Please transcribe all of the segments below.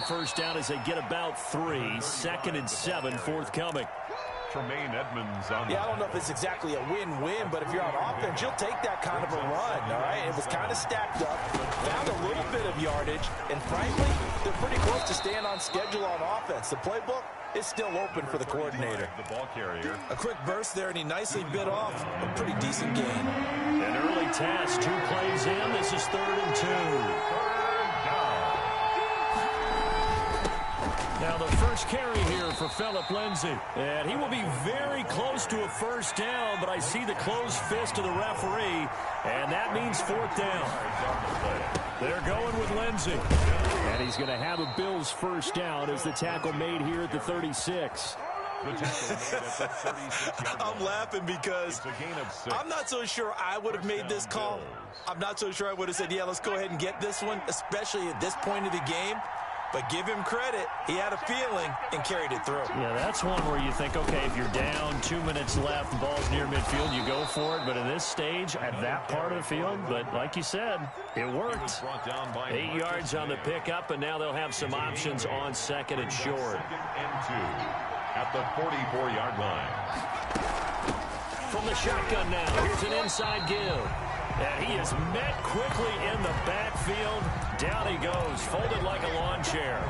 first down as they get about 3. 2nd and 7 forthcoming. Yeah, I don't know if it's exactly a win-win, but if you're on offense, you'll take that kind of a run, all right? It was kind of stacked up, found a little bit of yardage, and frankly, they're pretty close to staying on schedule on offense. The playbook is still open for the coordinator. A quick burst there, and he nicely bit off a pretty decent gain. An early task, 2 plays in. This is 3rd and 2. Now the first carry here for Phillip Lindsay. And he will be very close to a first down, but I see the closed fist of the referee, and that means 4th down. They're going with Lindsay. And he's going to have a Bills first down as the tackle made here at the 36. I'm laughing because I'm not so sure I would have made this call. I'm not so sure I would have said, yeah, let's go ahead and get this one, especially at this point of the game. But give him credit. He had a feeling and carried it through. Yeah, that's one where you think, okay, if you're down, 2 minutes left, the ball's near midfield, you go for it. But in this stage, at that part of the field, but like you said, it worked. 8 yards on the pickup, and now they'll have some options on 2nd and short. At the 44-yard line. From the shotgun now, here's an inside give. And he is met quickly in the backfield. Down he goes, folded like a lawn chair.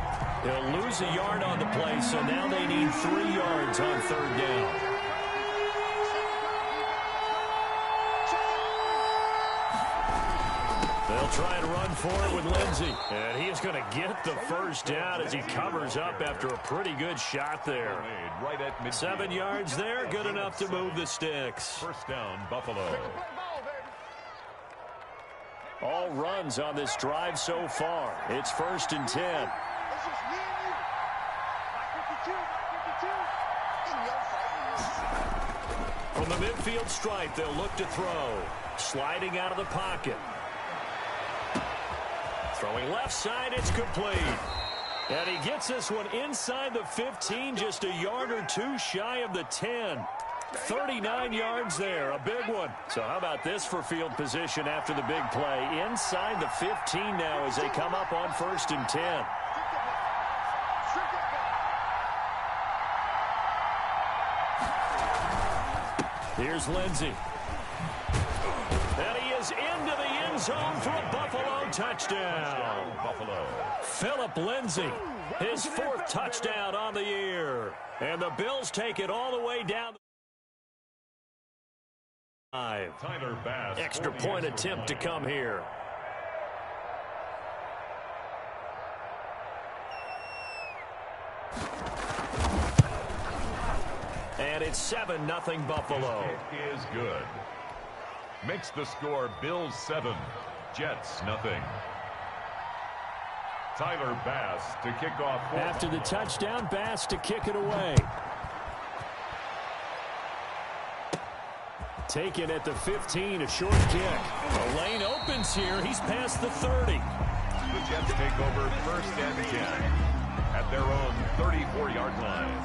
He'll lose a yard on the play, so now they need 3 yards on 3rd down. They'll try to run for it with Lindsay. And he is going to get the first down as he covers up after a pretty good shot there. 7 yards there, good enough to move the sticks. First down, Buffalo. All runs on this drive so far. It's 1st and 10. From the midfield stripe, they'll look to throw. Sliding out of the pocket. Throwing left side, it's complete. And he gets this one inside the 15, just a yard or 2 shy of the 10. 39 yards there, a big one. So how about this for field position after the big play? Inside the 15 now as they come up on 1st and 10. Here's Lindsay. And he is into the end zone for a Buffalo touchdown. Phillip Lindsay, his 4th touchdown on the year. And the Bills take it all the way down. Tyler Bass. Extra point attempt to come here. And it's 7-0 Buffalo. It is good. Makes the score Bills 7, Jets nothing. Tyler Bass to kick off. After the touchdown, Bass to kick it away. Taken at the 15, a short kick. The lane opens here. He's past the 30. The Jets take over 1st and 10 at their own 34-yard line.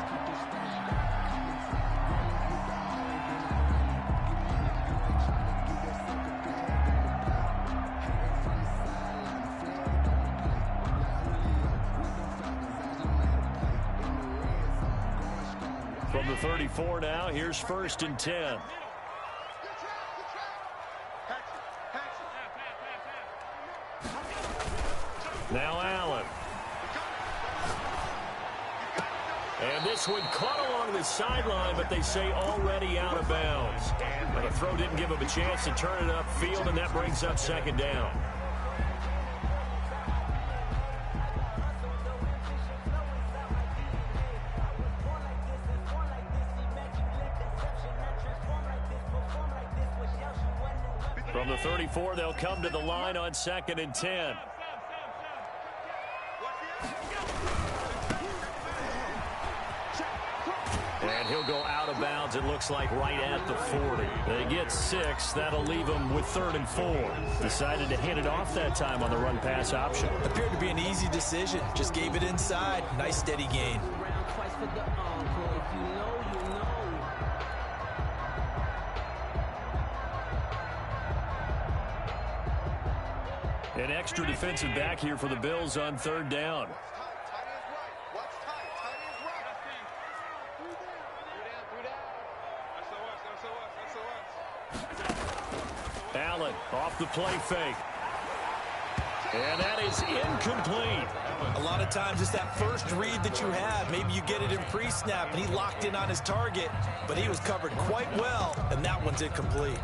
From the 34 now, here's 1st and 10. Now Allen. And this one caught along the sideline, but they say already out of bounds. But the throw didn't give him a chance to turn it upfield, and that brings up 2nd down. From the 34, they'll come to the line on 2nd and 10. And he'll go out of bounds, it looks like, right at the 40. They get 6. That'll leave them with 3rd and 4. Decided to hand it off that time on the run-pass option. Appeared to be an easy decision. Just gave it inside. Nice, steady gain. An extra defensive back here for the Bills on 3rd down. Allen off the play fake. And that is incomplete. A lot of times it's that first read that you have. Maybe you get it in pre-snap, and he locked in on his target, but he was covered quite well, and that one's incomplete.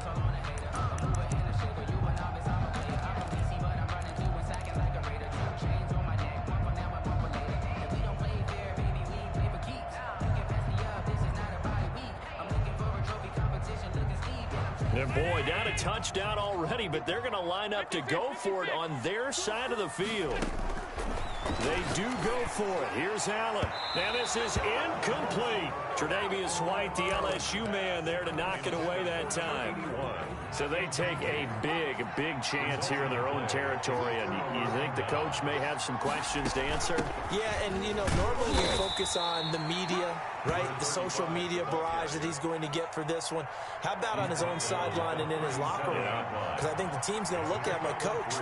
And boy, down a touchdown already, but they're going to line up to go for it on their side of the field. They do go for it. Here's Allen. And this is incomplete. Tre'Davious White, the LSU man, there to knock it away that time. So they take a big chance here in their own territory. And you think the coach may have some questions to answer? Yeah, and, you know, normally we focus on the media, right? The social media barrage that he's going to get for this one. How about on his own sideline and in his locker room? Because I think the team's going to look at him like, Coach,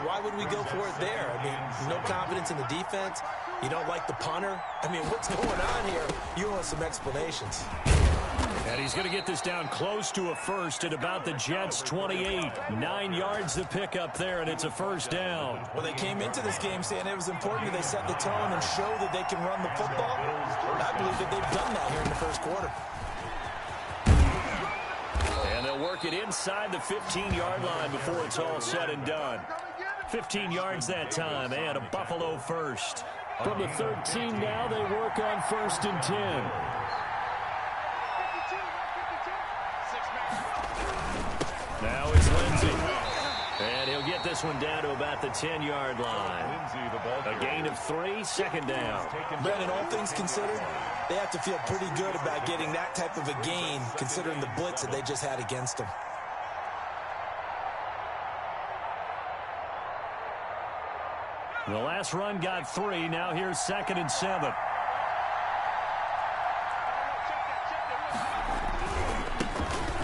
why would we go for it there? I mean, no confidence in the defense. You don't like the punter. I mean, what's going on here? You want some explanations. And he's going to get this down close to a first at about the Jets' 28. 9 yards to pick up there, and it's a first down. Well, they came into this game saying it was important that they set the tone and show that they can run the football. I believe that they've done that here in the first quarter. And they'll work it inside the 15-yard line before it's all said and done. 15 yards that time, and a Buffalo first. From the 13 now, they work on 1st and 10. Now is Lindsey. And he'll get this one down to about the 10-yard line. A gain of 3, second down. Brandon, all things considered, they have to feel pretty good about getting that type of a gain, considering the blitz that they just had against them. The last run got 3. Now here's 2nd and 7.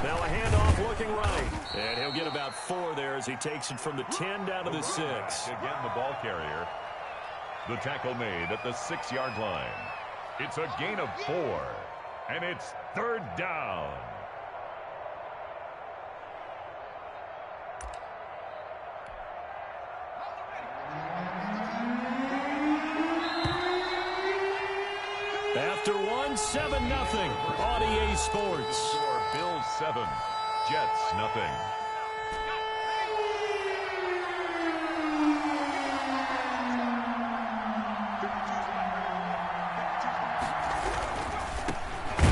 Now a handoff looking right. And he'll get about 4 there as he takes it from the 10 down to the 6. Again, the ball carrier. The tackle made at the 6-yard line. It's a gain of 4. And it's 3rd down. After 1, 7-0 on EA Sports. Bills 7, Jets nothing.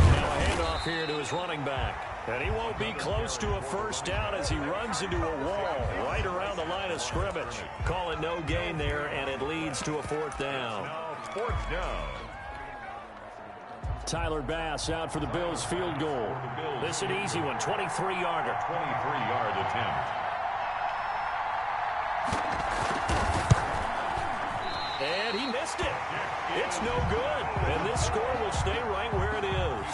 Now a handoff here to his running back. And he won't be close to a first down as he runs into a wall right around the line of scrimmage. Call it no gain there, and it leads to a 4th down. Now 4th down. Tyler Bass out for the Bills field goal. This an easy one, 23-yarder. 23-yard attempt. And he missed it. It's no good. And this score will stay right where it is.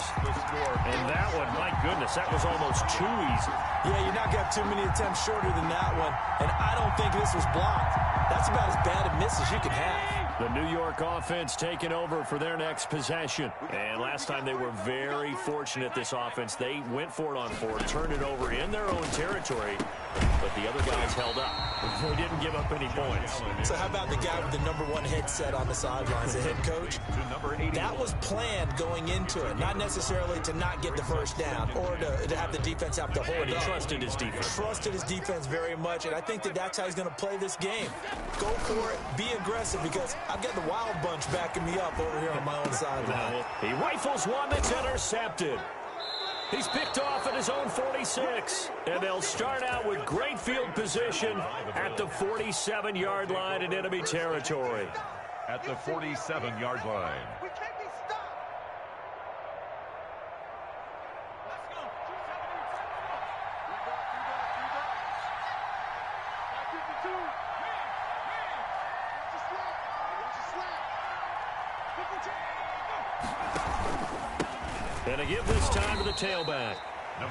And that one, my goodness, that was almost too easy. Yeah, you're not got too many attempts shorter than that one. And I don't think this was blocked. That's about as bad a miss as you can have. The New York offense taking over for their next possession. And last time they were very fortunate, this offense. They went for it on 4, turned it over in their own territory, but the other guys held up. They didn't give up any points. So how about the guy with the #1 headset on the sidelines, the head coach? That was planned going into it, not necessarily to not get the first down or to have the defense have to hold And he up. trusted his defense. Trusted his defense very much, and I think that that's how he's going to play this game. Go for it, be aggressive, because I've got the wild bunch backing me up over here on my own sideline. He rifles one that's intercepted. He's picked off at his own 46. And they'll start out with great field position at the 47-yard line in enemy territory. At the 47-yard line. We can't be stopped. Let's go. 272. Man. Watch the slap. Watch the slap. 52. And a give this time to the tailback.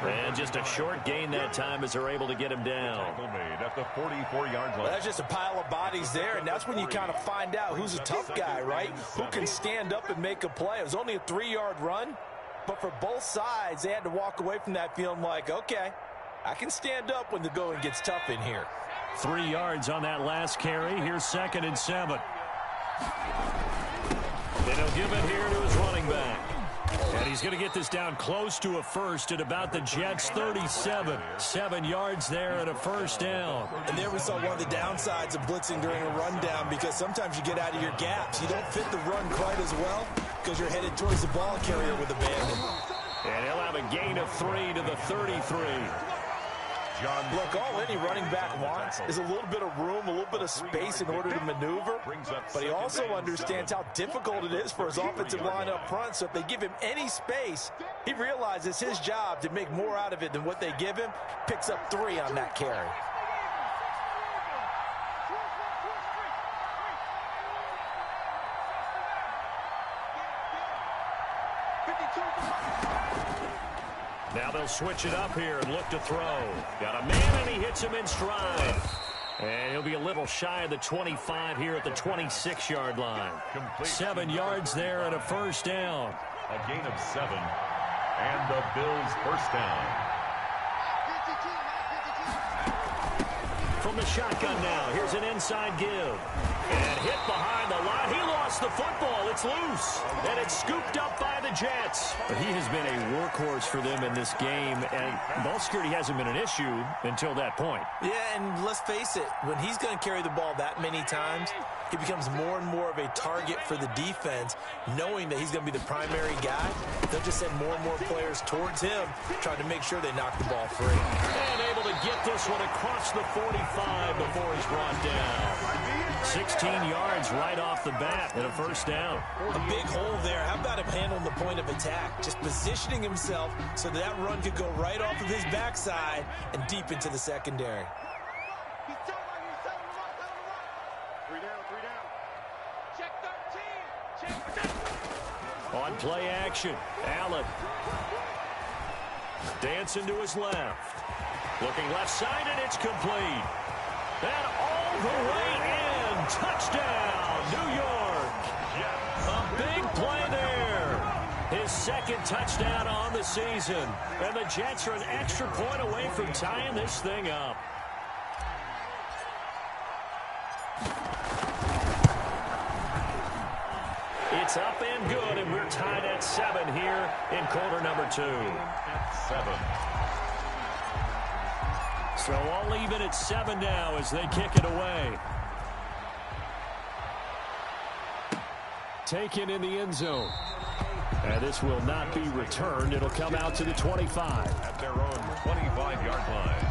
And just a short gain that time as they're able to get him down. Tackle made at the 44-yard line. Well, that's just a pile of bodies there, and that's when you kind of find out who's a tough guy, right? Who can stand up and make a play. It was only a 3-yard run, but for both sides, they had to walk away from that feeling like, okay, I can stand up when the going gets tough in here. 3 yards on that last carry. Here's 2nd and 7. And he'll give it here to his running back. And he's going to get this down close to a first at about the Jets' 37. 7 yards there and a first down. And there we saw one of the downsides of blitzing during a rundown, because sometimes you get out of your gaps. You don't fit the run quite as well because you're headed towards the ball carrier with abandon. And he'll have a gain of 3 to the 33. Look, all any running back wants is a little bit of room, a little bit of space in order to maneuver. But he also understands how difficult it is for his offensive line up front. So if they give him any space, he realizes his job to make more out of it than what they give him. Picks up 3 on that carry. Now they'll switch it up here and look to throw. Got a man, and he hits him in stride. And he'll be a little shy of the 25 here at the 26-yard line. 7 yards there and a first down. A gain of 7. And the Bills first down. From the shotgun now, here's an inside give. And hit behind the line. He lost the football. It's loose. And it's scooped up by the Jets. But he has been a workhorse for them in this game. And ball security hasn't been an issue until that point. Yeah, and let's face it, when he's going to carry the ball that many times, he becomes more and more of a target for the defense, knowing that he's going to be the primary guy. They'll just send more and more players towards him, trying to make sure they knock the ball free. And able to get this one across the 45 before he's brought down. 16 yards right off the bat and a first down. A big hole there. How about him handling the point of attack? Just positioning himself so that run could go right off of his backside and deep into the secondary. On play action, Allen. Dancing to his left. Looking left side, and it's complete. And all the way in. Touchdown, New York. A big play there. His 2nd touchdown on the season. And the Jets are an extra point away from tying this thing up. It's up and good, and we're tied at 7 here in quarter number 2. 7. So all even at 7 now as they kick it away. Taken in the end zone. And this will not be returned. It'll come out to the 25. At their own 25-yard line.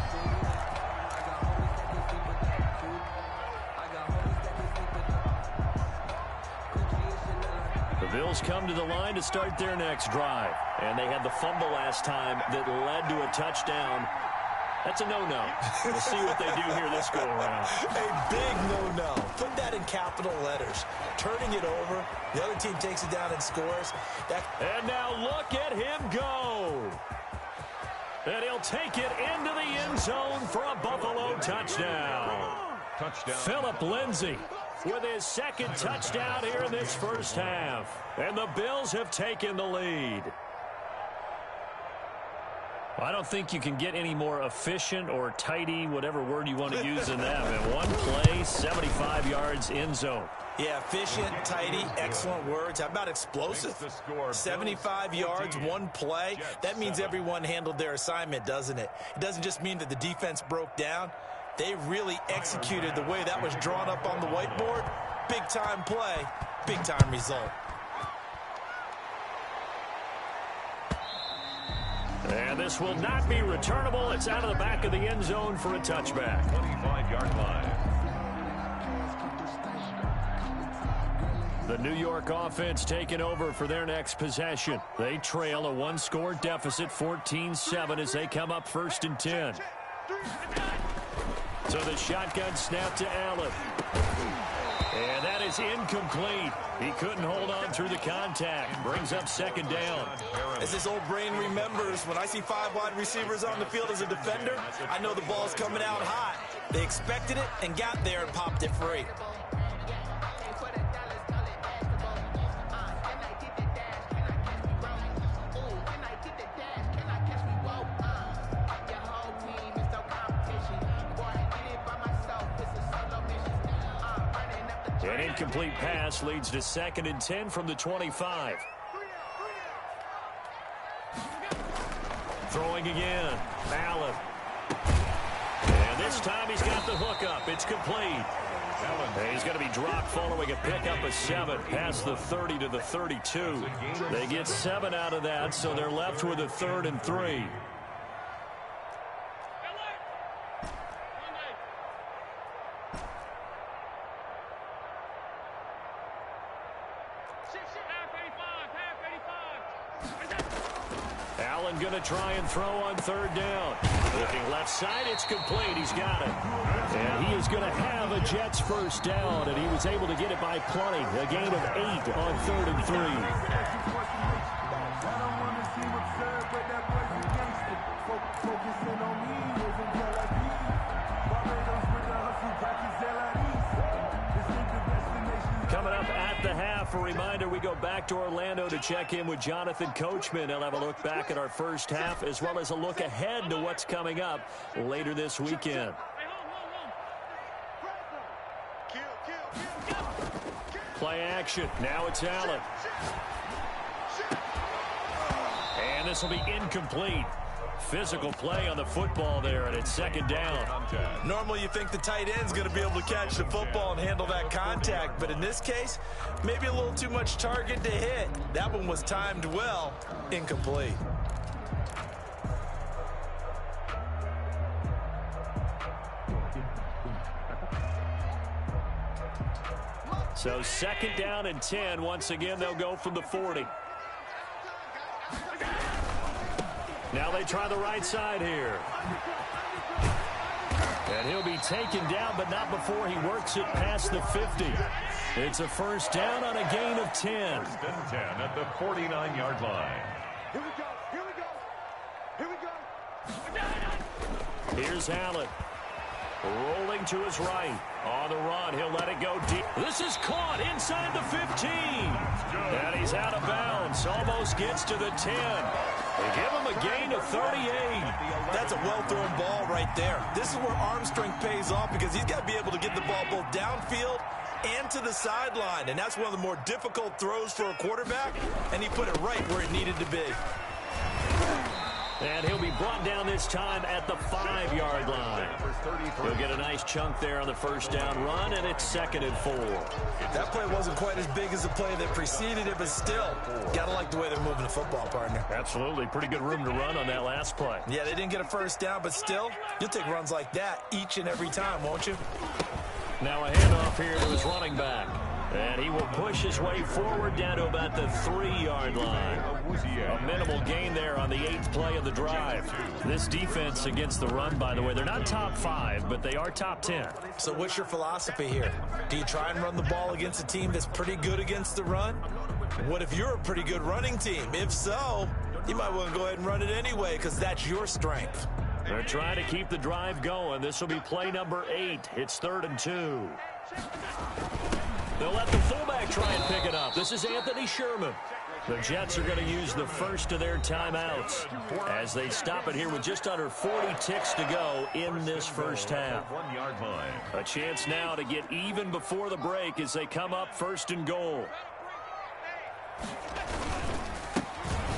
The Bills come to the line to start their next drive. And they had the fumble last time that led to a touchdown. That's a no-no. We'll see what they do here this go-around. A big no-no. Put that in capital letters. Turning it over. The other team takes it down and scores. And now look at him go. And he'll take it into the end zone for a Buffalo touchdown. Philip Lindsay with his 2nd touchdown here in this first half. And the Bills have taken the lead. I don't think you can get any more efficient or tidy, whatever word you want to use in that. In one play, 75 yards end zone. Yeah, efficient, tidy, excellent words. How about explosive? 75 yards, one play. That means everyone handled their assignment, doesn't it? It doesn't just mean that the defense broke down. They really executed the way that was drawn up on the whiteboard. Big-time play, big-time result. And this will not be returnable. It's out of the back of the end zone for a touchback. 25-yard line. The New York offense taking over for their next possession. They trail a one-score deficit, 14-7, as they come up 1st and 10. So the shotgun snap to Allen. And that is incomplete. He couldn't hold on through the contact. Brings up 2nd down. As this old brain remembers, when I see 5 wide receivers on the field as a defender, I know the ball's coming out hot. They expected it and got there and popped it free. An incomplete pass leads to 2nd and 10 from the 25. Throwing again. Allen. And this time he's got the hook up. It's complete. And he's going to be dropped following a pickup of 7 past the 30 to the 32. They get 7 out of that, so they're left with a 3rd and 3. Allen going to try and throw on 3rd down. Looking left side, it's complete. He's got it. And he is going to have a Jets first down, and he was able to get it by plenty. A gain of 8 on 3rd and 3. Coming up at the half, a reminder, we go back to Orlando to check in with Jonathan Coachman. He'll have a look back at our first half as well as a look ahead to what's coming up later this weekend. Play action. Now it's Allen. And this will be incomplete. Physical play on the football there, and it's 2nd down. Normally you think the tight end's going to be able to catch the football and handle that contact, but in this case, maybe a little too much target to hit. That one was timed well. Incomplete. So 2nd down and 10. Once again, they'll go from the 40. Now they try the right side here. And he'll be taken down, but not before he works it past the 50. It's a first down on a gain of 10. 1st and 10 at the 49-yard line. Here we go. Here we go. Here we go. Here's Allen. Rolling to his right. On the run, he'll let it go deep. This is caught inside the 15. And he's out of bounds. Almost gets to the 10. They give him a gain of 38. That's a well-thrown ball right there. This is where arm strength pays off because he's got to be able to get the ball both downfield and to the sideline. And that's one of the more difficult throws for a quarterback. And he put it right where it needed to be. And he'll be brought down this time at the 5-yard line. He'll get a nice chunk there on the first down run, and it's 2nd and 4. That play wasn't quite as big as the play that preceded it, but still, gotta like the way they're moving the football, partner. Absolutely. Pretty good room to run on that last play. Yeah, they didn't get a first down, but still, you'll take runs like that each and every time, won't you? Now a handoff here to his running back. And he will push his way forward down to about the 3-yard line. A minimal gain there on the 8th play of the drive. This defense against the run, by the way, they're not top 5, but they are top 10. So what's your philosophy here? Do you try and run the ball against a team that's pretty good against the run? What if you're a pretty good running team? If so, you might want to go ahead and run it anyway because that's your strength. They're trying to keep the drive going. This will be play number 8. It's 3rd and 2. They'll let the fullback try and pick it up. This is Anthony Sherman. The Jets are going to use the first of their timeouts as they stop it here with just under 40 ticks to go in this first half. 1-yard line. A chance now to get even before the break as they come up 1st and goal.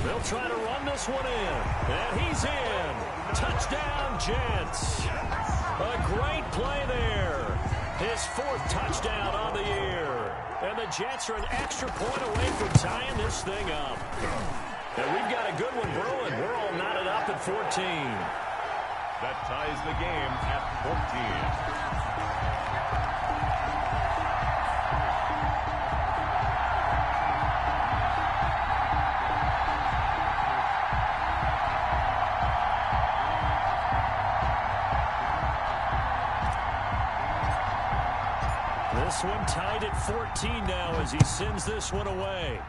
They'll try to run this one in. And he's in. Touchdown, Jets. A great play there. His 4th touchdown on the year. And the Jets are an extra point away from tying this thing up. And we've got a good one brewing. We're all knotted up at 14. That ties the game at 14. This one tied at 14 now as he sends this one away.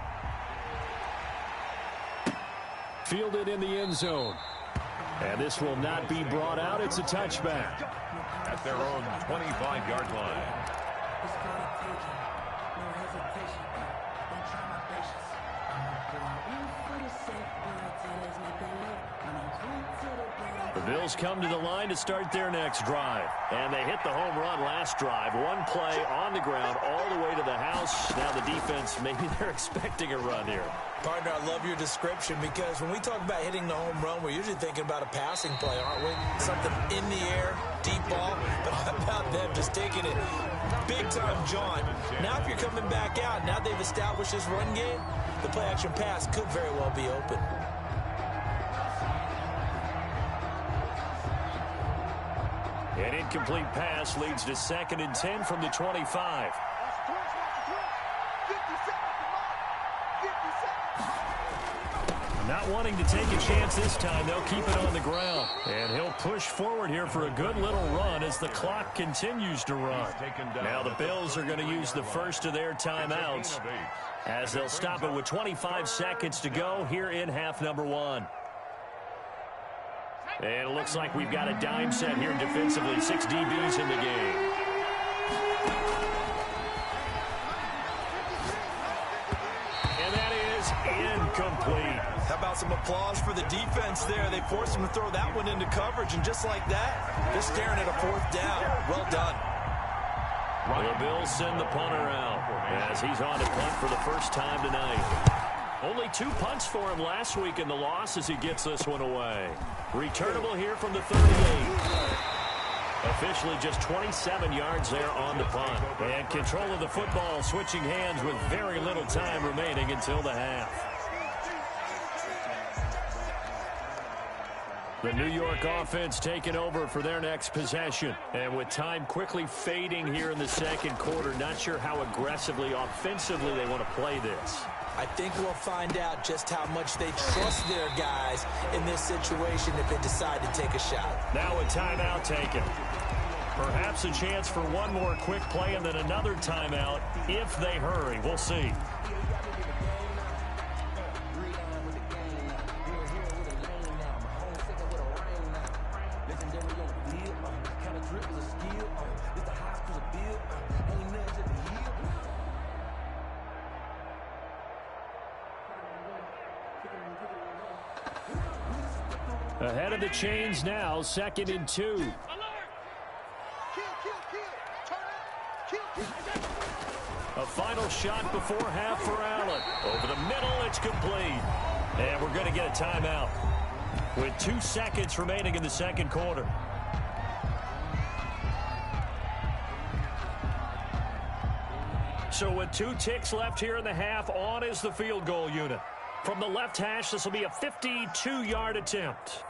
Fielded in the end zone. And this will not be brought out. It's a touchback. At their own 25-yard line. The Bills come to the line to start their next drive. And they hit the home run last drive. One play on the ground all the way to the house. Now the defense, maybe they're expecting a run here. Partner, I love your description because when we talk about hitting the home run, we're usually thinking about a passing play, aren't we? Something in the air, deep ball. But how about them just taking it big-time jaunt? Now if you're coming back out, now they've established this run game, the play-action pass could very well be open. An incomplete pass leads to 2nd and 10 from the 25. Not wanting to take a chance this time, they'll keep it on the ground. And he'll push forward here for a good little run as the clock continues to run. Now the Bills are going to use the first of their timeouts as they'll stop it with 25 seconds to go here in half number 1. And it looks like we've got a dime set here defensively. 6 DBs in the game. And that is incomplete. How about some applause for the defense there? They forced him to throw that one into coverage, and just like that, they're staring at a 4th down. Well done. The Bills send the punter out as he's on to punt for the first time tonight. Only 2 punts for him last week in the loss as he gets this one away. Returnable here from the 38. Officially just 27 yards there on the punt. And control of the football switching hands with very little time remaining until the half. The New York offense taking over for their next possession. And with time quickly fading here in the second quarter, not sure how aggressively, offensively they want to play this. I think we'll find out just how much they trust their guys in this situation if they decide to take a shot. Now a timeout taken. Perhaps a chance for one more quick play and then another timeout if they hurry. We'll see. Ahead of the chains now, 2nd and 2. A final shot before half for Allen. Over the middle, it's complete. And we're going to get a timeout with 2 seconds remaining in the second quarter. So with 2 ticks left here in the half, on is the field goal unit. From the left hash, this will be a 52-yard attempt.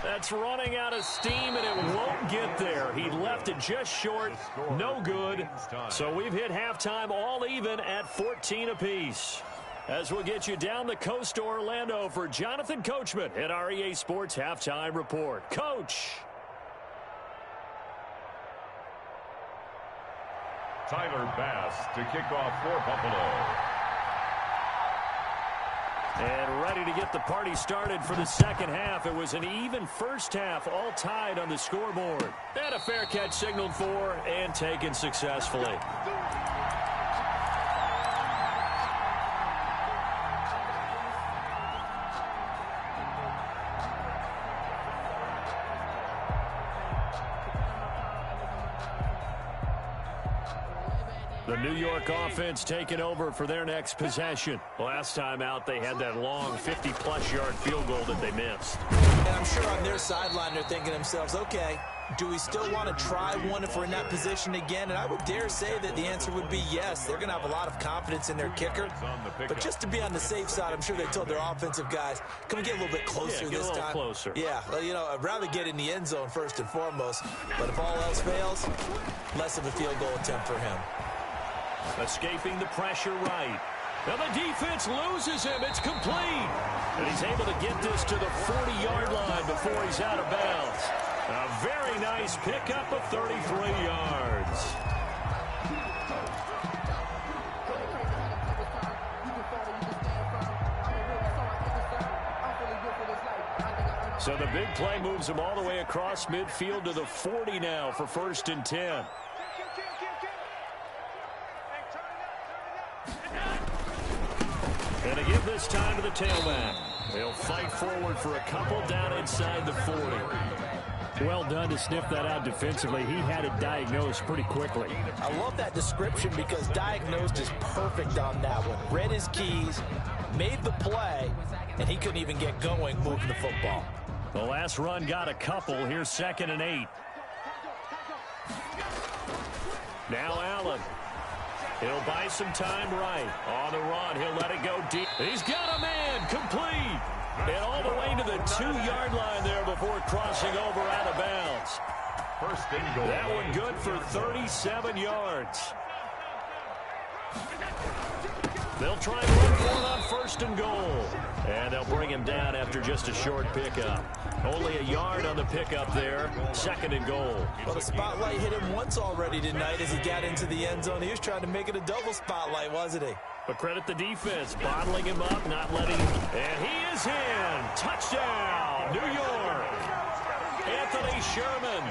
That's running out of steam, and it won't get there. He left it just short. No good. So we've hit halftime all even at 14 apiece. As we'll get you down the coast to Orlando for Jonathan Coachman at our EA Sports Halftime Report. Coach. Tyler Bass to kick off for Buffalo. And ready to get the party started for the second half. It was an even first half, all tied on the scoreboard. And a fair catch signaled for and taken successfully. The New York offense taking over for their next possession. Last time out, they had that long 50-plus yard field goal that they missed. And I'm sure on their sideline, they're thinking to themselves, okay, do we still want to try one if we're in that position again? And I would dare say that the answer would be yes. They're going to have a lot of confidence in their kicker. But just to be on the safe side, I'm sure they told their offensive guys, can we get a little bit closer this time? Closer. Yeah, well, you know, I'd rather get in the end zone first and foremost. But if all else fails, less of a field goal attempt for him. Escaping the pressure right. Now the defense loses him. It's complete. And he's able to get this to the 40-yard line before he's out of bounds. A very nice pickup of 33 yards. So the big play moves him all the way across midfield to the 40 now for 1st and 10. And to give this time to the tailback. He'll fight forward for a couple down inside the 40. Well done to sniff that out defensively. He had it diagnosed pretty quickly. I love that description because diagnosed is perfect on that one. Read his keys, made the play, and he couldn't even get going moving the football. The last run got a couple. Here's 2nd and 8. Now Allen. He'll buy some time right. On the run, he'll let it go deep. He's got a man, complete. And all the way to the 2-yard line there before crossing over out of bounds. First and goal. That one good for 37 yards. They'll try and run for it on 1st and goal. And they'll bring him down after just a short pickup. Only a yard on the pickup there. 2nd and goal. Well, the spotlight hit him once already tonight as he got into the end zone. He was trying to make it a double spotlight, wasn't he? But credit the defense, bottling him up, not letting him. And he is in. Touchdown, New York. Anthony Sherman,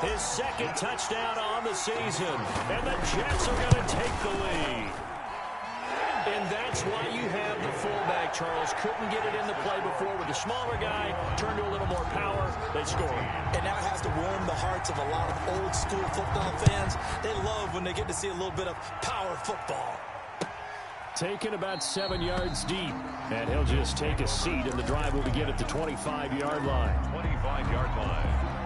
his 2nd touchdown on the season. And the Jets are going to take the lead. And that's why you have the fullback, Charles. Couldn't get it in the play before with the smaller guy. Turned to a little more power. They scored. And now it has to warm the hearts of a lot of old school football fans. They love when they get to see a little bit of power football. Taken about 7 yards deep. And he'll just take a seat, and the drive will begin at the 25-yard line. 25-yard line.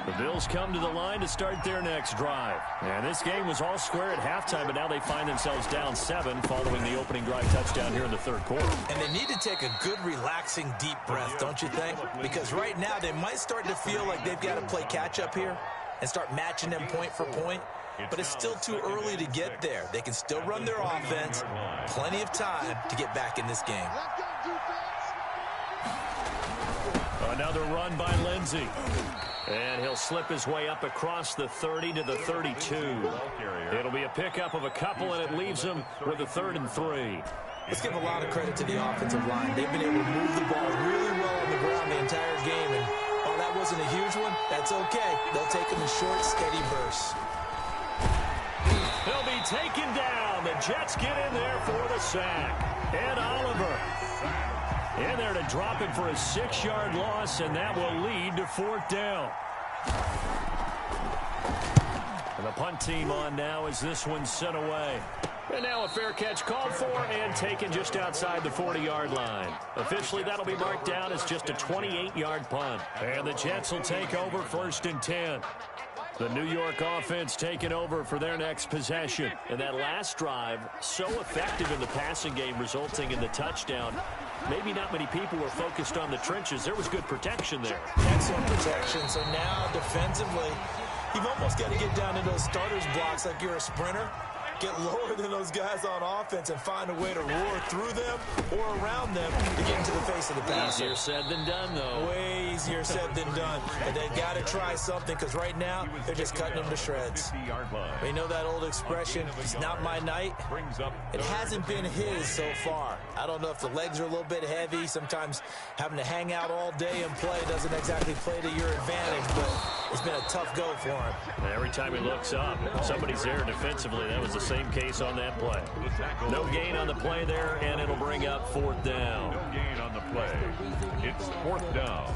The Bills come to the line to start their next drive. And this game was all square at halftime, but now they find themselves down 7 following the opening drive touchdown here in the 3rd quarter. And they need to take a good, relaxing, deep breath, don't you think? Because right now they might start to feel like they've got to play catch-up here and start matching them point for point. But it's still too early to get there. They can still run their offense. Plenty of time to get back in this game. Another run by Lindsey. And he'll slip his way up across the 30 to the 32. It'll be a pickup of a couple, and it leaves him with a 3rd and 3. Let's give a lot of credit to the offensive line. They've been able to move the ball really well on the ground the entire game. And while that wasn't a huge one, that's okay. They'll take them in short, steady bursts. He'll be taken down. The Jets get in there for the sack. Ed Oliver in there to drop it for a 6-yard loss, and that will lead to 4th down. And the punt team on now as this one's sent away. And now a fair catch called for and taken just outside the 40-yard line. Officially, that'll be marked down as just a 28-yard punt. And the Jets will take over 1st and 10. The New York offense taking over for their next possession. And that last drive, so effective in the passing game, resulting in the touchdown. Maybe not many people were focused on the trenches. There was good protection there. Excellent protection. So now, defensively, you've almost got to get down in those starters blocks like you're a sprinter. Get lower than those guys on offense and find a way to roar through them or around them to get into the face of the passer. Easier said than done, though. Way easier said than done. But they've got to try something because right now they're just cutting them to shreds. We know that old expression, it's not my night. It hasn't been his so far. I don't know if the legs are a little bit heavy. Sometimes having to hang out all day and play doesn't exactly play to your advantage, but it's been a tough go for him. Every time he looks up, somebody's there defensively. That was the same case on that play. No gain on the play there, and it'll bring up 4th down. No gain on the play. It's 4th down.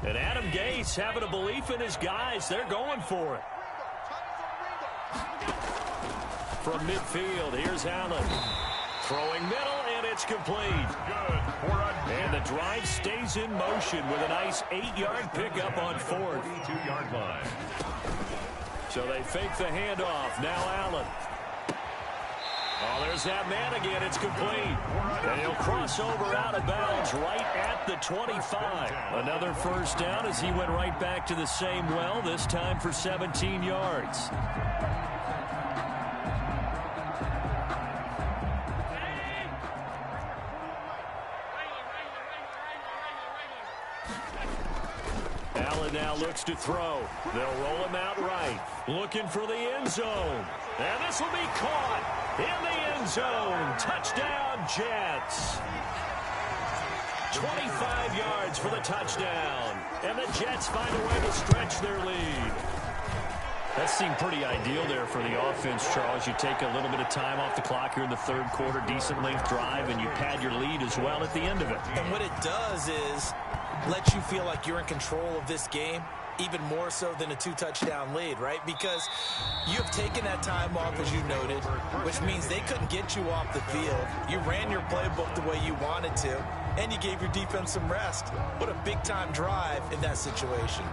And Adam Gase having a belief in his guys. They're going for it. From midfield, here's Allen. Throwing middle, and it's complete. Good. And the drive stays in motion with a nice 8-yard pickup on 4th. 2-yard line. So they fake the handoff. Now Allen. Oh, there's that man again. It's complete. And he'll cross over out of bounds right at the 25. Another 1st down as he went right back to the same well, this time for 17 yards. Allen now looks to throw. They'll roll him out right. right. Looking for the end zone. And this will be caught in the end zone. Touchdown, Jets. 25 yards for the touchdown. And the Jets find a way to stretch their lead. That seemed pretty ideal there for the offense, Charles. You take a little bit of time off the clock here in the third quarter, decent length drive, and you pad your lead as well at the end of it. And what it does is let you feel like you're in control of this game, even more so than a 2-touchdown lead, right? Because you have taken that time off, as you noted, which means they couldn't get you off the field. You ran your playbook the way you wanted to, and you gave your defense some rest. What a big-time drive in that situation.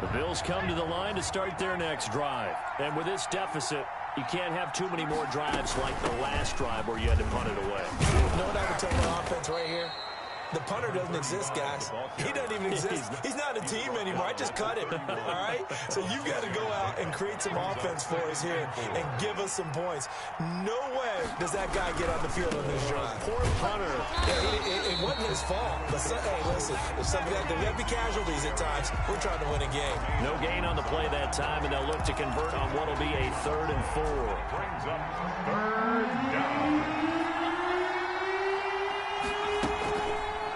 The Bills come to the line to start their next drive. And with this deficit, you can't have too many more drives like the last drive where you had to punt it away. You know what I would tell the offense right here? The punter doesn't exist, guys. He doesn't even exist. He's not a team anymore. I just cut him, all right? So you've got to go out and create some offense for us here and give us some points. No way does that guy get on the field on this drive. Poor punter. Yeah, it wasn't his fault. But hey, listen, there's got to be casualties at times. We're trying to win a game. No gain on the play that time, and they'll look to convert on what will be a 3rd and 4. Brings up 3rd down.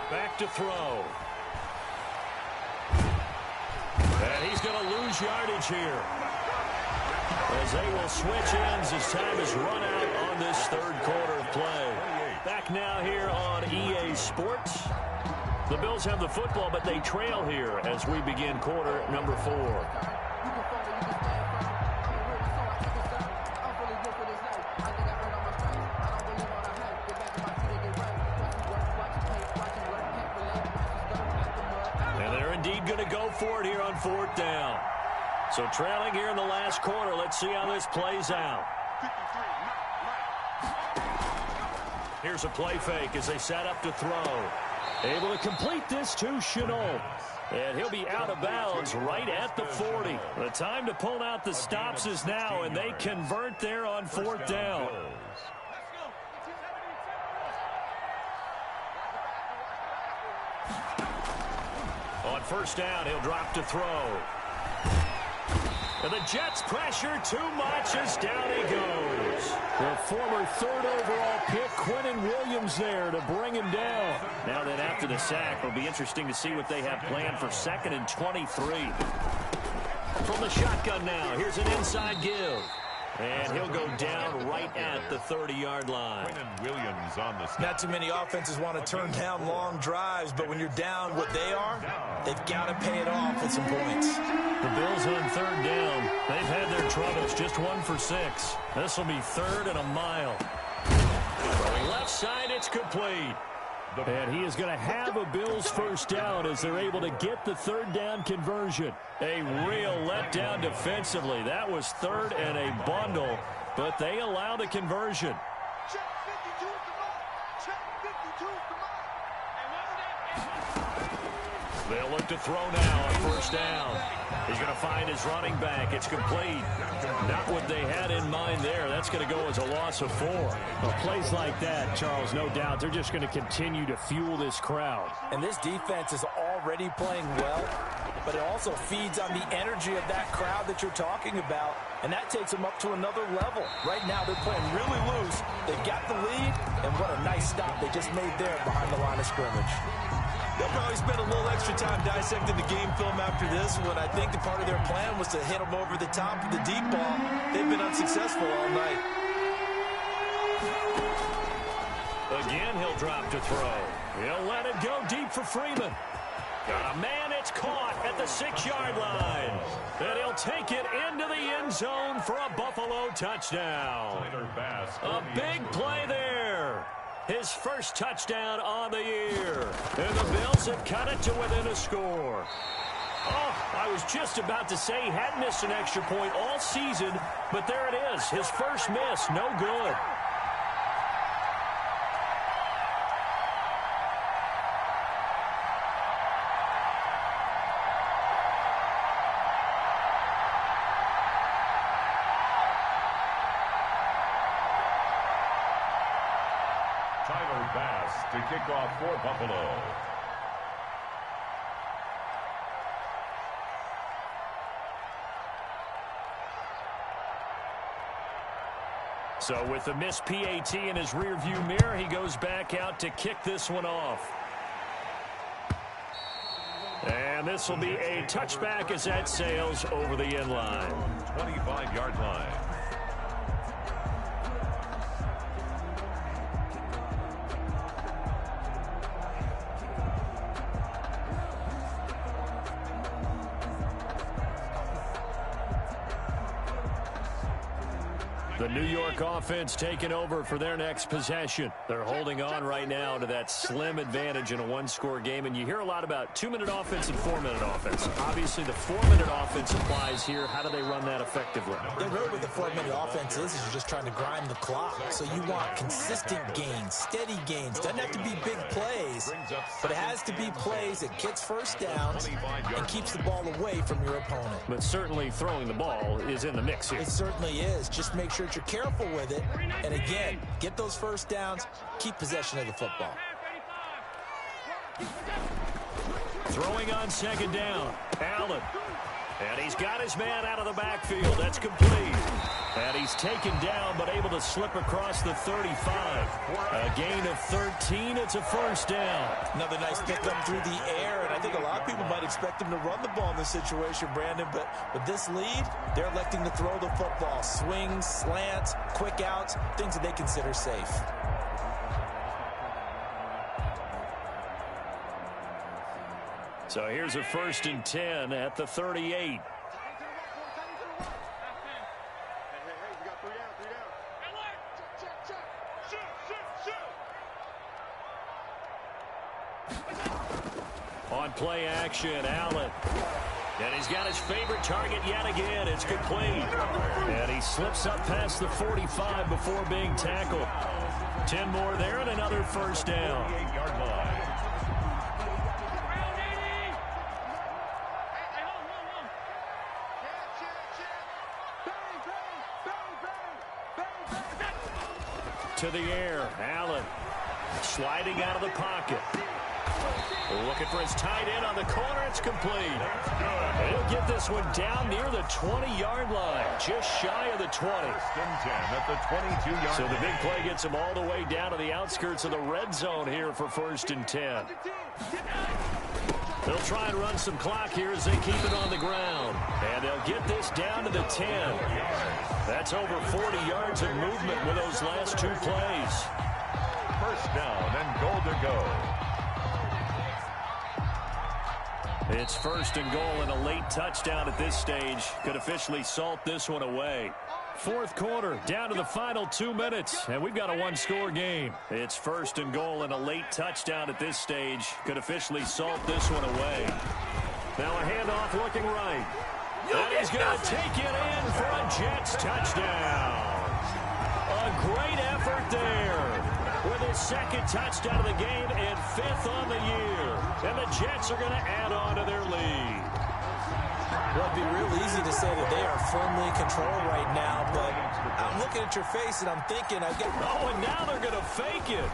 Back to throw. And he's going to lose yardage here, as they will switch ends as time is run out on this third quarter of play. Back now here on EA Sports. The Bills have the football, but they trail here as we begin quarter number 4. Going to go for it here on 4th down. So trailing here in the last quarter. Let's see how this plays out. Here's a play fake as they set up to throw. Able to complete this to Chenault. And he'll be out of bounds right at the 40. The time to pull out the stops is now, and they convert there on 4th down. On 1st down, he'll drop to throw. And the Jets pressure too much as down he goes. The former 3rd overall pick, Quentin Williams, there to bring him down. Now then, after the sack, it'll be interesting to see what they have planned for 2nd and 23. From the shotgun now, here's an inside give. And he'll go down right at the 30-yard line. Williams on the snap. Not too many offenses want to turn down long drives, but when you're down what they are, they've got to pay it off with some points. The Bills on 3rd down. They've had their troubles, just 1 for 6. This will be 3rd and a mile. Throwing left side, it's complete. And he is going to have a Bills 1st down as they're able to get the 3rd down conversion. A real letdown defensively. That was 3rd and a bundle, but they allow the conversion. Check 52 is the mark. Check 52 is the mark. They'll look to throw now on 1st down. He's going to find his running back. It's complete. Not what they had in mind there. That's going to go as a loss of 4. Well, plays like that, Charles, no doubt, they're just going to continue to fuel this crowd. And this defense is already playing well, but it also feeds on the energy of that crowd that you're talking about, and that takes them up to another level. Right now, they're playing really loose. They've got the lead, and what a nice stop they just made there behind the line of scrimmage. They'll probably spend a little extra time dissecting the game film after this one. I think the part of their plan was to hit them over the top of the deep ball. They've been unsuccessful all night. Again, he'll drop to throw. He'll let it go deep for Freeman. Got a man, it's caught at the 6-yard line. And he'll take it into the end zone for a Buffalo touchdown. A big play there. His 1st touchdown on the year. And the Bills have cut it to within a score. Oh, I was just about to say he hadn't missed an extra point all season, but there it is. His 1st miss, no good. To kick off for Buffalo. So with the missed PAT in his rearview mirror, he goes back out to kick this one off. And this will be a touchback as that sails over the end line. 25-yard line. The New York offense taking over for their next possession. They're holding on right now to that slim advantage in a one-score game. And you hear a lot about 2-minute offense and 4-minute offense. Obviously, the 4-minute offense applies here. How do they run that effectively? Yeah, really what the 4-minute offense is you're just trying to grind the clock. So you want consistent gains, steady gains. Doesn't have to be big plays, but it has to be plays that gets first downs and keeps the ball away from your opponent. But certainly throwing the ball is in the mix here. It certainly is. Just make sure you're careful with it. And again, get those first downs, keep possession of the football. Throwing on second down, Allen. And he's got his man out of the backfield. That's complete. And he's taken down, but able to slip across the 35. A gain of 13. It's a first down. Another nice pickup through the air, and I think a lot of people might expect him to run the ball in this situation, Brandon, but with this lead, they're electing to throw the football. Swings, slants, quick outs, things that they consider safe. So here's a 1st and 10 at the 38. On play action, Allen. And he's got his favorite target yet again. It's complete. And he slips up past the 45 before being tackled. 10 more there and another first down. 8-yard line. To the air, Allen sliding out of the pocket. Looking for his tight end on the corner. It's complete. He'll get this one down near the 20-yard line, just shy of the 20. 1st and 10 at the 22-yard line. So the big play gets him all the way down to the outskirts of the red zone here for 1st and 10. They'll try and run some clock here as they keep it on the ground. And they'll get this down to the 10. That's over 40 yards of movement with those last two plays. 1st down and goal to go. It's 1st and goal and a late touchdown at this stage. Could officially salt this one away. 4th quarter, down to the final 2 minutes, and we've got a one-score game. It's 1st and goal and a late touchdown at this stage. Could officially salt this one away. Now a handoff looking right. And he's going to take it in for a Jets touchdown. A great effort there with his 2nd touchdown of the game and 5th on the year. And the Jets are going to add on to their lead. Well, it'd be real easy to say that they are firmly in control right now, but I'm looking at your face and I'm thinking, oh, and now they're going to fake it.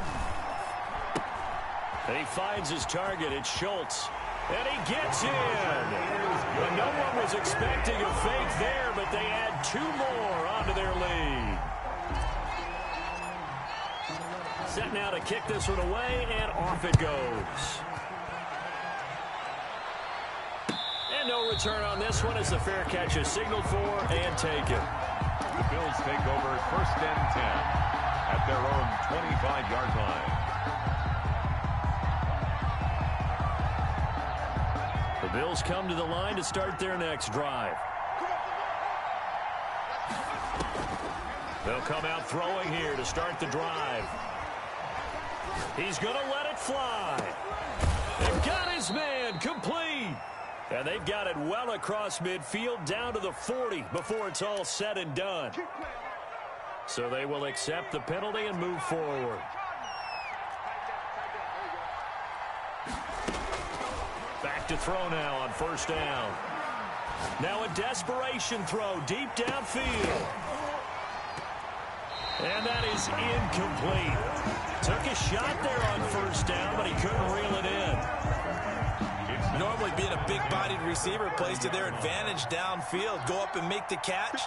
And he finds his target. It's Schultz. And he gets in. But no one was expecting a fake there, but they add 2 more onto their lead. Set now to kick this one away, and off it goes. And no return on this one as the fair catch is signaled for and taken. The Bills take over 1st and 10 at their own 25-yard line. The Bills come to the line to start their next drive. They'll come out throwing here to start the drive. He's going to let it fly. They've got his man complete. And they've got it well across midfield down to the 40 before it's all said and done. So they will accept the penalty and move forward. Back to throw now on 1st down. Now a desperation throw deep downfield. And that is incomplete. Took a shot there on 1st down, but he couldn't reel it in. Normally being a big-bodied receiver plays to their advantage downfield. Go up and make the catch,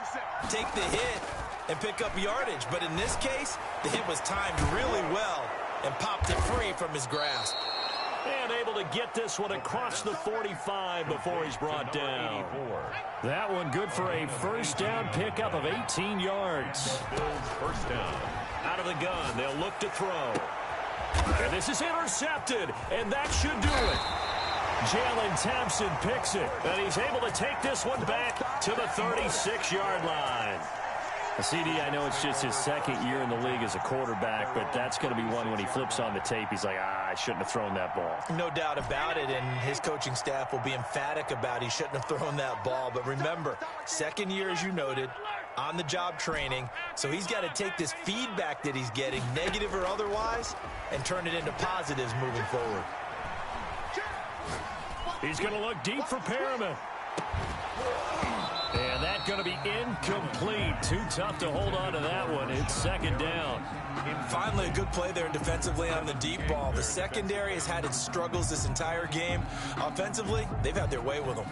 take the hit, and pick up yardage. But in this case, the hit was timed really well and popped it free from his grasp. And able to get this one across the 45 before he's brought down. That one good for a first down pickup of 18 yards. Bills first down. Out of the gun, they'll look to throw. And this is intercepted, and that should do it. Jalen Thompson picks it, and he's able to take this one back to the 36-yard line. CD, I know it's just his second year in the league as a quarterback, but that's going to be one when he flips on the tape. He's like, I shouldn't have thrown that ball. No doubt about it, and his coaching staff will be emphatic about he shouldn't have thrown that ball. But remember, second year, as you noted, on-the-job training, so he's got to take this feedback that he's getting, negative or otherwise, and turn it into positives moving forward. He's going to look deep for Perriman. And that's going to be incomplete. Too tough to hold on to that one. It's second down. Finally, a good play there defensively on the deep ball. The secondary has had its struggles this entire game. Offensively, they've had their way with them.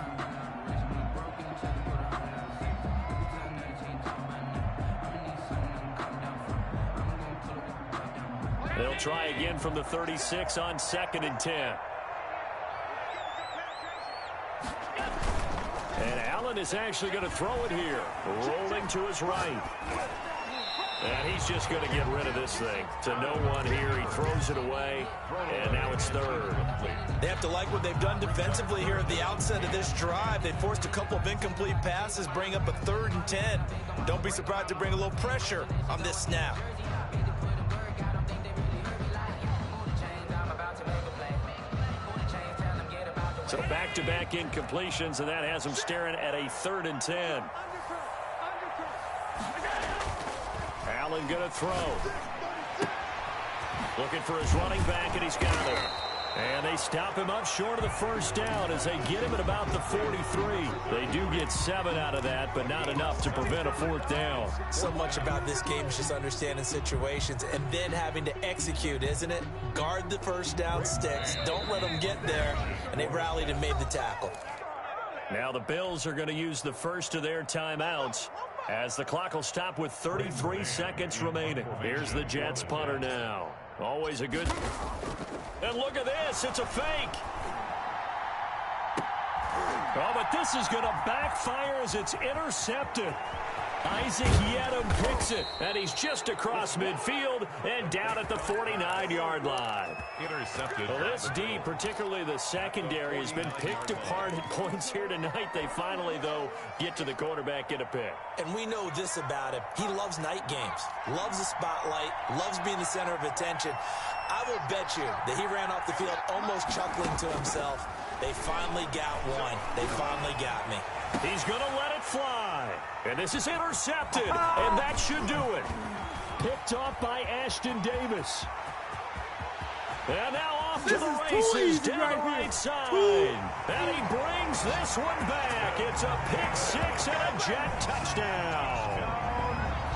They'll try again from the 36 on 2nd and 10. And Allen is actually going to throw it here. Rolling to his right. And he's just going to get rid of this thing. To no one here. He throws it away. And now it's third. They have to like what they've done defensively here at the outset of this drive. They forced a couple of incomplete passes, bring up a 3rd and 10. Don't be surprised to bring a little pressure on this snap. So back-to-back incompletions, and that has him staring at a 3rd and 10. Allen going to throw. Looking for his running back, and he's got it. And they stop him up short of the first down as they get him at about the 43. They do get 7 out of that, but not enough to prevent a 4th down. So much about this game is just understanding situations and then having to execute, isn't it? Guard the first down sticks. Don't let them get there. And they rallied and made the tackle. Now the Bills are going to use the first of their timeouts as the clock will stop with 33 seconds remaining. Here's the Jets punter now. Always a good... And look at this. It's a fake. Oh, but this is going to backfire as it's intercepted. Isaac Yedem picks it, and he's just across midfield and down at the 49-yard line. Intercepted. Well, this D, particularly the secondary, has been picked apart at points here tonight. They finally, though, get to the quarterback, get a pick. And we know this about him. He loves night games, loves the spotlight, loves being the center of attention. I will bet you that he ran off the field almost chuckling to himself. They finally got one. They finally got me. He's going to let it fly. And this is intercepted. And that should do it. Picked off by Ashton Davis. And now off to the races down the right side. And he brings this one back. It's a pick-6 and a Jet touchdown.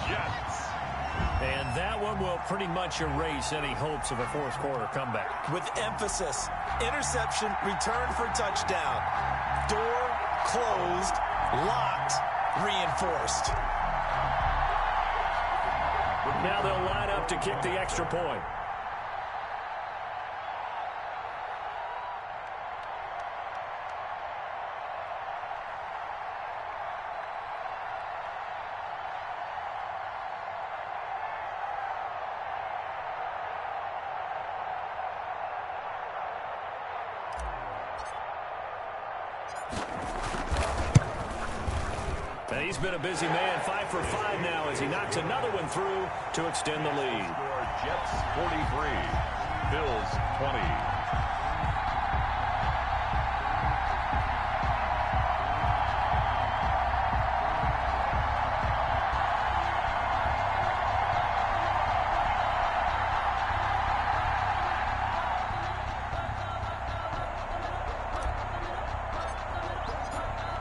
Jets. And that one will pretty much erase any hopes of a fourth quarter comeback. With emphasis, interception, return for touchdown. Door closed, locked, reinforced. Now they'll line up to kick the extra point. And he's been a busy man, 5 for 5 now as he knocks another one through to extend the lead. Score Jets 43, Bills 20.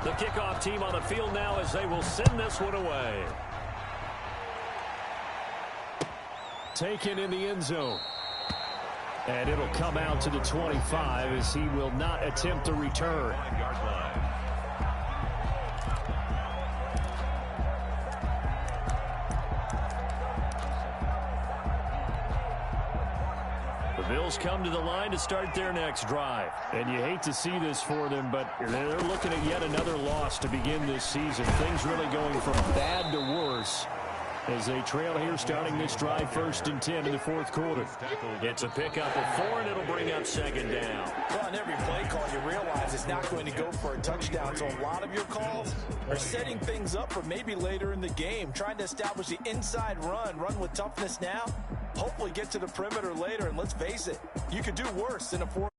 The kickoff team on the field now as they will send this one away. Taken in the end zone. And it'll come out to the 25 as he will not attempt to return. 5-yard line. Eagles come to the line to start their next drive. And you hate to see this for them, but they're looking at yet another loss to begin this season. Things really going from bad to worse as they trail here starting this drive 1st and 10 in the 4th quarter. It's a pickup of 4, and it'll bring up 2nd down. Well, on every play call, you realize it's not going to go for a touchdown, so a lot of your calls are setting things up for maybe later in the game, trying to establish the inside run with toughness now, hopefully get to the perimeter later, and let's face it, you could do worse than a 4